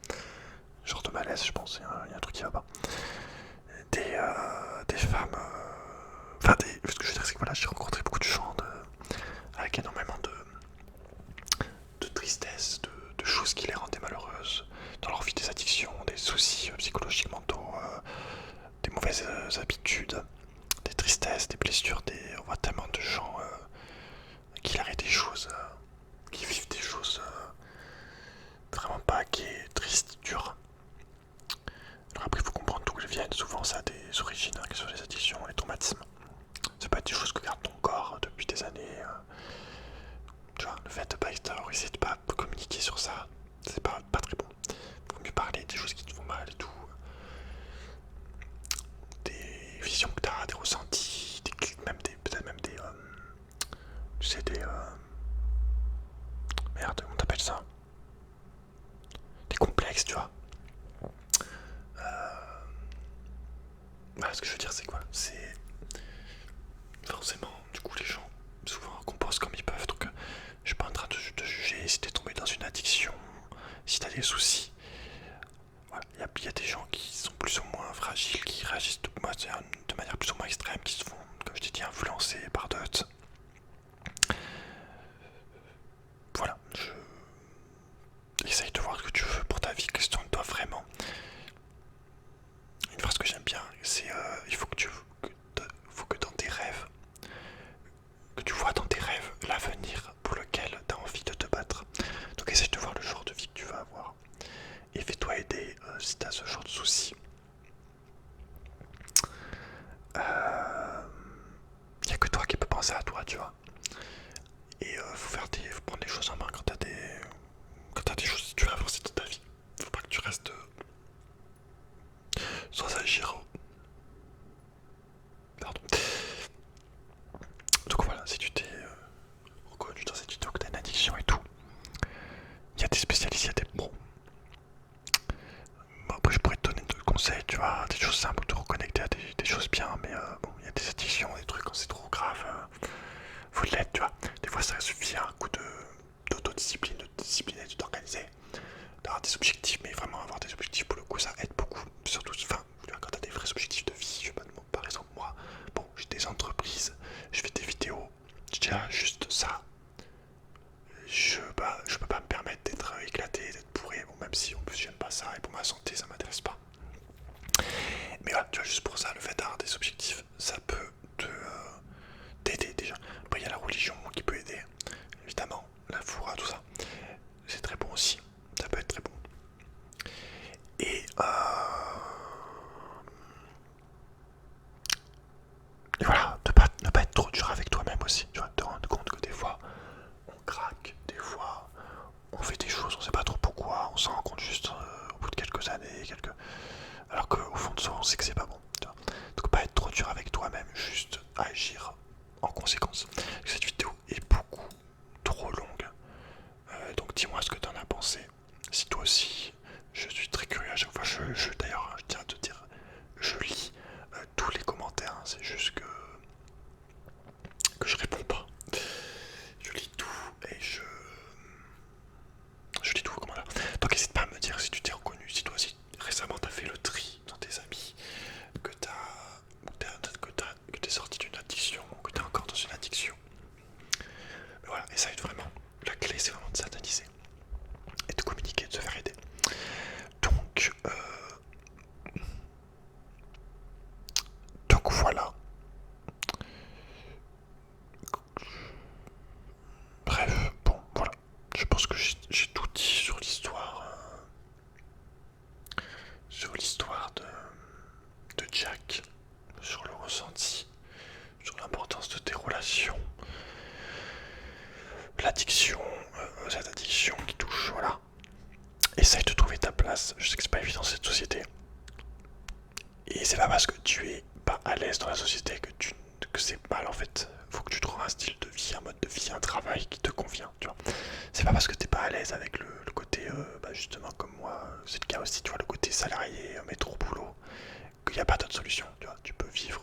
Genre de malaise, je pense, il y a un truc qui va pas. Des femmes, enfin, ce que je veux dire, c'est que voilà, j'ai rencontré beaucoup de gens avec énormément de tristesse, de choses qui les rendaient malheureuses dans leur vie, des addictions, des soucis psychologiques, mentaux, des mauvaises habitudes, des tristesses, des blessures, on voit tellement de gens qui arrêtent des choses, qui vivent des choses vraiment pas qui est triste, dur. Alors après, il faut comprendre d'où elles viennent. Souvent, ça a des origines, que ce soit les addictions, les traumatismes. Ça peut être des choses que garde ton corps depuis des années. Tu vois, le fait de pas extérioriser, de pas communiquer sur ça, c'est pas très bon. Faut mieux parler des choses qui te font mal et tout. Des visions que t'as, des ressentis, peut-être même des, tu sais, merde, comment t'appelles ça? Des complexes, tu vois. Voilà, ce que je veux dire, c'est quoi? C'est forcément, du coup, les gens souvent composent comme ils peuvent. Donc, je suis pas en train de te juger si t'es tombé dans une addiction, si t'as des soucis. Voilà, il y a des gens qui sont plus ou moins fragiles, qui réagissent de manière plus ou moins extrême, qui se font, comme je t'ai dit, influencer par d'autres. Voilà, essaye de voir ce que tu veux pour ta vie, question de toi vraiment. Une phrase que j'aime bien, c'est il faut que dans tes rêves, que tu vois dans tes rêves l'avenir pour lequel tu as envie de te battre. Donc essaye de voir le genre de vie que tu vas avoir. Et fais-toi aider si tu as ce genre de soucis. Il n'y a que toi qui peux penser à toi, tu vois. Et faut prendre les choses en main quand t'as des choses, si tu veux avancer dans ta vie. Faut pas que tu restes sans agir. Pardon. Donc voilà, si tu t'es reconnu dans cette vidéo que t'as une addiction et tout, il y a des spécialistes, il y a des pros. Bon, après je pourrais te donner d'autres conseils, tu vois, des choses simples, te reconnecter à des choses bien, mais bon, il y a des addictions, des trucs quand c'est trop grave, faut l'être, tu vois. Des fois ça suffit à un coup d'autodiscipline, de te discipliner, de t'organiser, d'avoir des objectifs, mais vraiment avoir des objectifs pour le coup ça aide beaucoup. Surtout, enfin, quand t'as des vrais objectifs de vie, je sais pas, par exemple moi, bon, j'ai des entreprises, je fais des vidéos, je dis juste ça. Je peux pas me permettre d'être éclaté, d'être bourré, bon, même si en plus j'aime pas ça et pour ma santé ça m'intéresse pas. Mais voilà, tu vois, juste pour ça, le fait d'avoir des objectifs, ça peut t'aider déjà. Après, il y a la religion qui peut aider, évidemment, la foi, tout ça. C'est très bon aussi, ça peut être très bon. Et voilà, ne pas être trop dur avec toi-même aussi, tu vois, te rendre compte que des fois, on craque, des fois, on fait des choses, on sait pas trop pourquoi, on s'en rend compte juste au bout de quelques années, alors qu'au fond de soi, on sait que c'est pas bon. Tu vois. Donc pas être trop dur avec toi-même, juste agir en conséquence. Cette vidéo est beaucoup trop longue, donc dis-moi ce que tu en as pensé. Si toi aussi, je suis très curieux à chaque fois. D'ailleurs, je tiens à te dire, je lis tous les commentaires. Hein. C'est juste que je réponds pas. Je lis tout et je lis tout vos commentaires. Donc n'hésite pas à me dire si tu t'es reconnu, si toi aussi récemment t'as fait le tri dans tes amis, que t'es sorti d'une addiction, que t'es encore dans une addiction. Mais voilà, et ça aide vraiment. La clé c'est vraiment de s'analyser et de communiquer, de se faire aider. Donc voilà. Bref, bon voilà. Je pense que j'ai tout dit sur l'histoire de Jack, sur le ressenti, sur l'importance de tes relations, l'addiction, cette addiction qui touche, voilà. Essaye de trouver ta place. Je sais que c'est pas évident dans cette société. Et c'est pas parce que tu es pas à l'aise dans la société que c'est mal en fait. Faut que tu trouves un style de vie, un mode de vie, un travail qui te convient, tu vois. C'est pas parce que t'es pas à l'aise avec le côté, justement comme moi, c'est le cas aussi, tu vois, le côté salarié, métro boulot, qu'il n'y a pas d'autre solution, tu vois. Tu peux vivre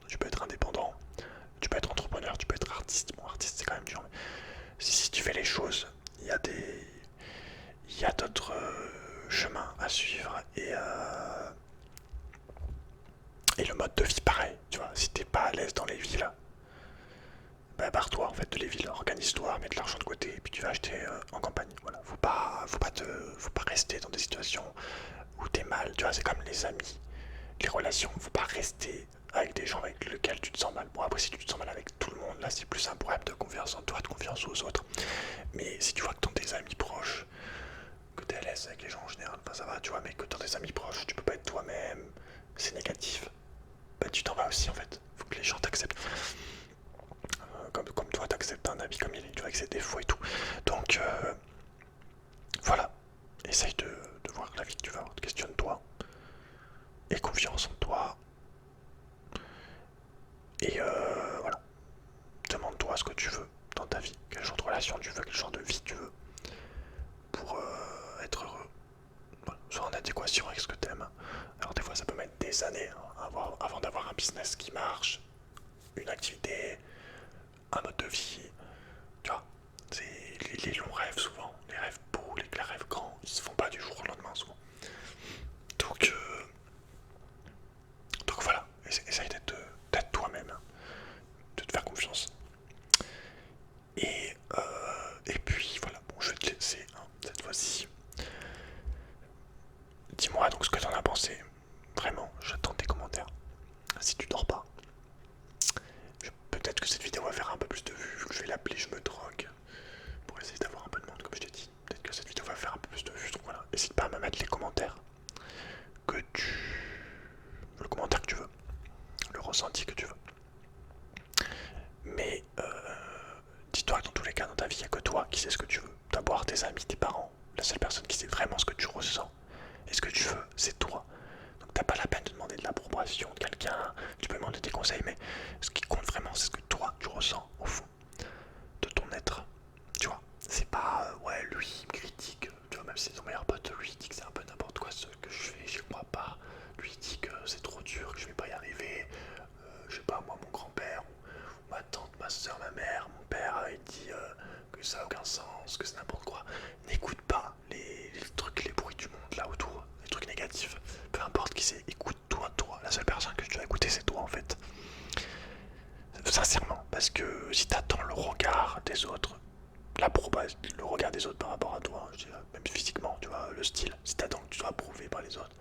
tu peux être indépendant, tu peux être entrepreneur, tu peux être artiste. Bon, artiste c'est quand même dur, mais si tu fais les choses, il y a d'autres chemins à suivre et le mode de vie pareil, tu vois, si t'es pas à l'aise dans les villes, bah barre-toi en fait de les villes, organise-toi, mets de l'argent de côté et puis tu vas acheter en campagne. Voilà, faut pas rester dans des situations où t'es mal, tu vois, c'est comme les amis, les relations, faut pas rester avec des gens avec lesquels tu te sens mal. Bon après si tu te sens mal avec tout le monde, là c'est plus un problème de confiance en toi, de confiance aux autres. Mais si tu vois que dans tes amis proches, que t'es à l'aise avec les gens en général, bah ça va, tu vois, mais que dans tes amis proches, tu peux pas être toi-même, c'est négatif, bah tu t'en vas aussi en fait. Faut que les gens t'acceptent. Comme toi, t'acceptes un ami comme il est, tu vois, avec ses défauts et tout. Donc voilà, essaye de voir la vie que tu vas avoir, questionne-toi, aie confiance en toi, et voilà, demande-toi ce que tu veux dans ta vie, quel genre de relation tu veux, quel genre de vie tu veux, pour être heureux, voilà, soit en adéquation avec ce que t'aimes. Alors des fois ça peut mettre des années hein, avant d'avoir un business qui marche, une activité, un mode de vie, tu vois. C'est les longs rêves souvent, les rêves beaux, les rêves grands, ils se font pas du jour au lendemain souvent. Donc, donc voilà, essaye d'être toi-même, hein, de te faire confiance. Et puis voilà, bon, je vais te laisser hein, cette fois-ci. Dis-moi donc ce que t'en as pensé. Vraiment, j'attends tes commentaires. Si tu dors pas, peut-être que cette vidéo va faire un peu plus de vues, vu que je vais l'appeler Je me drogue, pour essayer d'avoir un peu de monde, comme je t'ai dit. Peut-être que cette vidéo va faire un peu plus de vues, donc voilà. N'hésite pas à me mettre les commentaires que tu. Le commentaire que tu veux, le ressenti que tu veux. Mais dis-toi que dans tous les cas, dans ta vie, il n'y a que toi qui sais ce que tu veux. D'abord tes amis, tes parents. La seule personne qui sait vraiment ce que tu ressens et ce que tu veux, c'est toi. Donc t'as pas la peine de demander de l'approbation de quelqu'un. Tu peux demander des conseils, mais ce qui compte vraiment, c'est ce que toi, tu ressens au fond de ton être. Tu vois, c'est pas ouais, lui, il me critique. Tu vois, même si c'est son meilleur pote, lui, il dit que c'est un peu n'importe quoi ce que je fais, j'y crois pas. Lui, il dit que c'est trop dur, que je vais pas y arriver. Je sais pas, moi, mon grand-père, ou ma tante, ma soeur, ma mère, mon père, il dit que ça a aucun sens, que c'est n'importe quoi. N'écoute pas les trucs, les bruits du monde là autour, les trucs négatifs. Peu importe qui c'est, écoute-toi, toi. La seule personne que tu dois écouter, c'est toi en fait. Sincèrement, parce que si t'attends le regard des autres, le regard des autres par rapport à toi, je dirais, même physiquement, tu vois, le style, si t'attends que tu sois approuvé par les autres,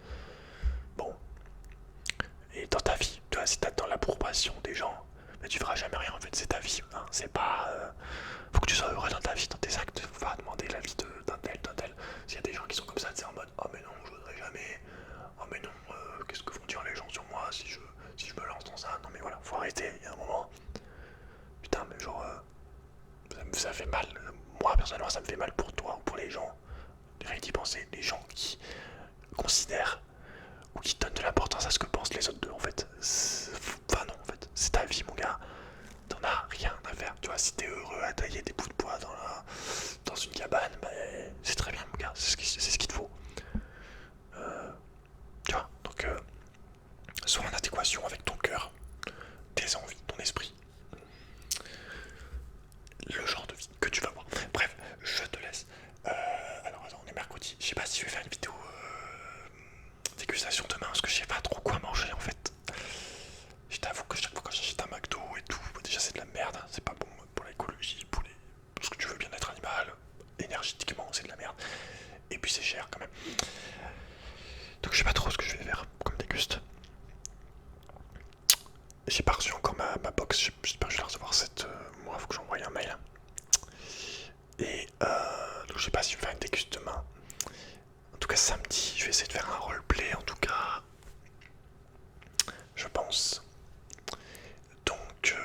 bon, et dans ta vie, tu vois, si t'attends l'approbation des gens, mais tu feras jamais rien en fait, c'est ta vie, hein, c'est pas... faut que tu sois heureux dans ta vie, dans tes actes, faut pas demander l'avis d'un tel, d'un tel. S'il y a des gens qui sont comme ça, c'est en mode, oh mais non, je voudrais jamais, oh mais non, qu'est-ce que vont dire les gens sur moi si je me lance dans ça, non mais voilà, faut arrêter, il y a un moment, putain, mais genre, ça fait mal, moi personnellement ça me fait mal pour toi, pour les gens, rien d'y penser, les gens qui considèrent ou qui donnent de l'importance à ce que pensent les autres d'eux en fait. Enfin non en fait, c'est ta vie mon gars, t'en as rien à faire. Tu vois, si t'es heureux à tailler des bouts de bois dans une cabane, bah, c'est très bien mon gars, c'est ce qu'il te faut. Tu vois, donc sois en adéquation avec ton cœur, tes envies, ton esprit, le genre de vie que tu vas avoir. Bref, je te laisse. Alors attends, on est mercredi, je sais pas si je vais faire une vidéo dégustation demain parce que je sais pas trop quoi manger en fait. Je t'avoue que chaque fois quand j'achète un McDo et tout, déjà c'est de la merde, hein. C'est pas bon pour l'écologie, parce que tu veux bien être animal, énergétiquement c'est de la merde. Et puis c'est cher quand même. Donc je sais pas trop ce que je vais faire comme déguste. J'ai pas reçu encore ma box, j'espère que je vais la recevoir cette mois, faut que j'envoie un mail. Et donc je sais pas si je vais faire une déguste demain. En tout cas samedi, je vais essayer de faire un roleplay en tout cas. Je pense. Donc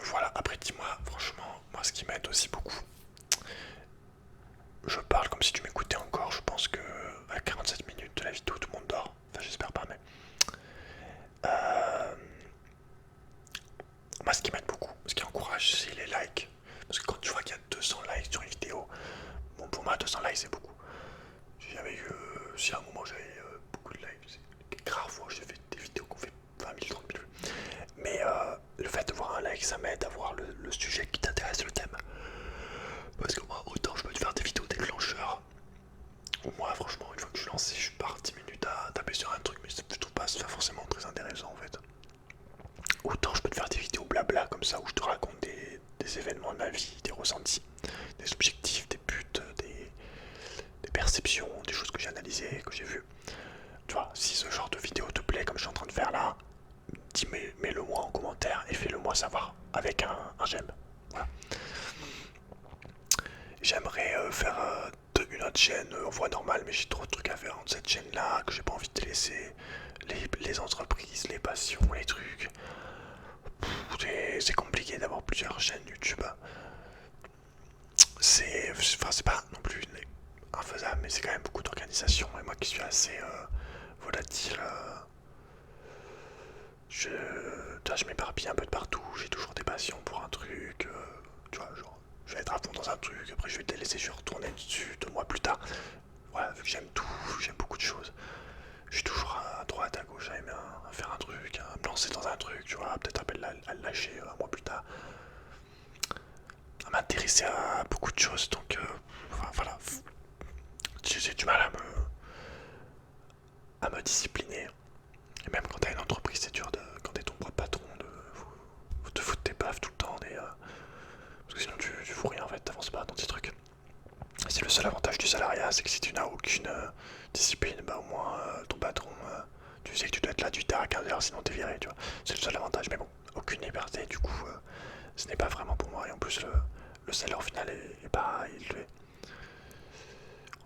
voilà, après dis-moi, franchement, moi ce qui m'aide aussi beaucoup, je parle comme si tu m'écoutais encore, je pense que à 47 minutes de la vidéo tout le monde dort, enfin j'espère pas mais... Moi ce qui m'aide beaucoup, ce qui encourage c'est les likes, parce que quand tu vois qu'il y a 200 likes sur une vidéo, bon pour moi 200 likes c'est beaucoup. J'ai jamais eu, si à un moment j'avais beaucoup de likes, c'est rares fois j'ai fait des vidéos qu'on fait 20 000, 30 000, mais autant je peux te faire des vidéos blabla comme ça où je te raconte des événements de ma vie, des ressentis, des objectifs, des buts, des perceptions, des choses que j'ai analysées, que j'ai vues. Tu vois, si ce genre de vidéo te plaît comme je suis en train de faire là, mets-le moi en commentaire et fais-le moi savoir avec un j'aime. Voilà. J'aimerais faire une autre chaîne en voie normale, mais j'ai trop de trucs à faire dans cette chaîne là que j'ai pas envie de te laisser. Les entreprises, les passions, les trucs. C'est compliqué d'avoir plusieurs chaînes YouTube. C'est pas non plus infaisable, mais c'est quand même beaucoup d'organisation. Et moi qui suis assez volatile, je m'éparpille un peu de partout. J'ai toujours des passions pour un truc. Tu vois, genre, je vais être à fond dans un truc, après je vais te laisser, je vais retourner dessus 2 mois plus tard. Voilà, vu que j'aime tout, j'aime beaucoup de choses. Je suis toujours à droite, à gauche, à aimer à faire un truc, à me lancer dans un truc, tu vois, peut-être à le lâcher 1 mois plus tard. À m'intéresser à beaucoup de choses, donc enfin, voilà. J'ai du mal à me discipliner. Et même quand t'as une entreprise, c'est dur quand t'es ton propre patron de te foutre tes baffes tout le temps. Parce que sinon tu fous rien en fait, t'avances pas dans tes trucs. C'est le seul avantage du salariat, c'est que si tu n'as aucune discipline, bah au moins ton patron, tu sais que tu dois être là du 8h à 15h, sinon t'es viré, tu vois. C'est le seul avantage, mais bon, aucune liberté, du coup, ce n'est pas vraiment pour moi. Et en plus, le salaire au final est pas élevé.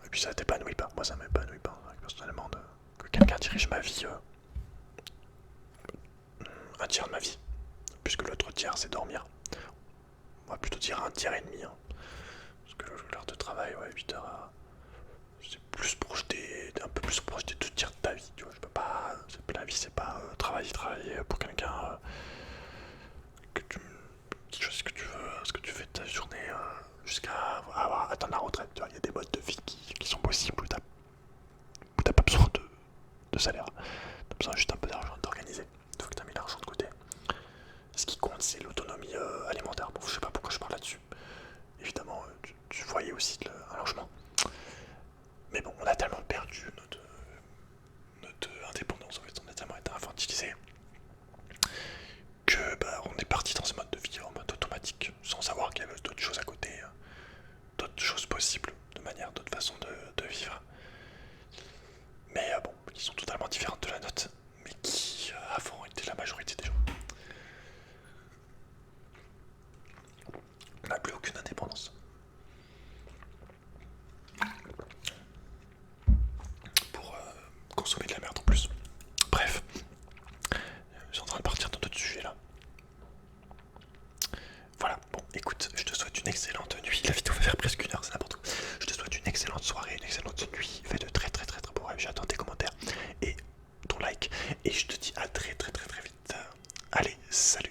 Et puis ça t'épanouit pas, moi ça m'épanouit pas, personnellement, que quelqu'un dirige ma vie, un tiers de ma vie, puisque l'autre tiers c'est dormir. On va plutôt dire un tiers et demi, hein. Parce que l'heure de travail, ouais, 8h à... C'est plus projeté, un peu plus projeté de 2 tiers de ta vie, tu vois, je peux pas... La vie c'est pas travailler pour quelqu'un, que tu fais ce que tu fais de ta journée jusqu'à atteindre la retraite, tu vois, il y a des modes de vie qui sont possibles où t'as pas besoin de salaire, t'as besoin juste un peu d'argent de t'organiser, une fois que t'as mis l'argent de côté. Ce qui compte c'est l'autonomie alimentaire, bon je sais pas pourquoi je parle là-dessus, évidemment tu voyais aussi un logement. Mais bon, on a tellement perdu notre indépendance, en fait, on a tellement été infantilisé que bah, on est parti dans ce mode de vie en mode automatique, sans savoir qu'il y avait d'autres choses à côté, d'autres choses possibles, d'autres façons de vivre. Mais bon, qui sont totalement différentes de la nôtre, mais qui avant étaient la majorité des gens. On n'a plus aucune indépendance. Pour consommer de la merde en plus. Bref, je suis en train de partir dans d'autres sujets là. Voilà, bon, écoute, je te souhaite une excellente nuit. La vidéo va faire presque 1 heure, c'est n'importe quoi. Je te souhaite une excellente soirée, une excellente nuit. Fais de très très très très beaux rêves. J'attends tes commentaires et ton like. Et je te dis à très très très très vite. Allez, salut.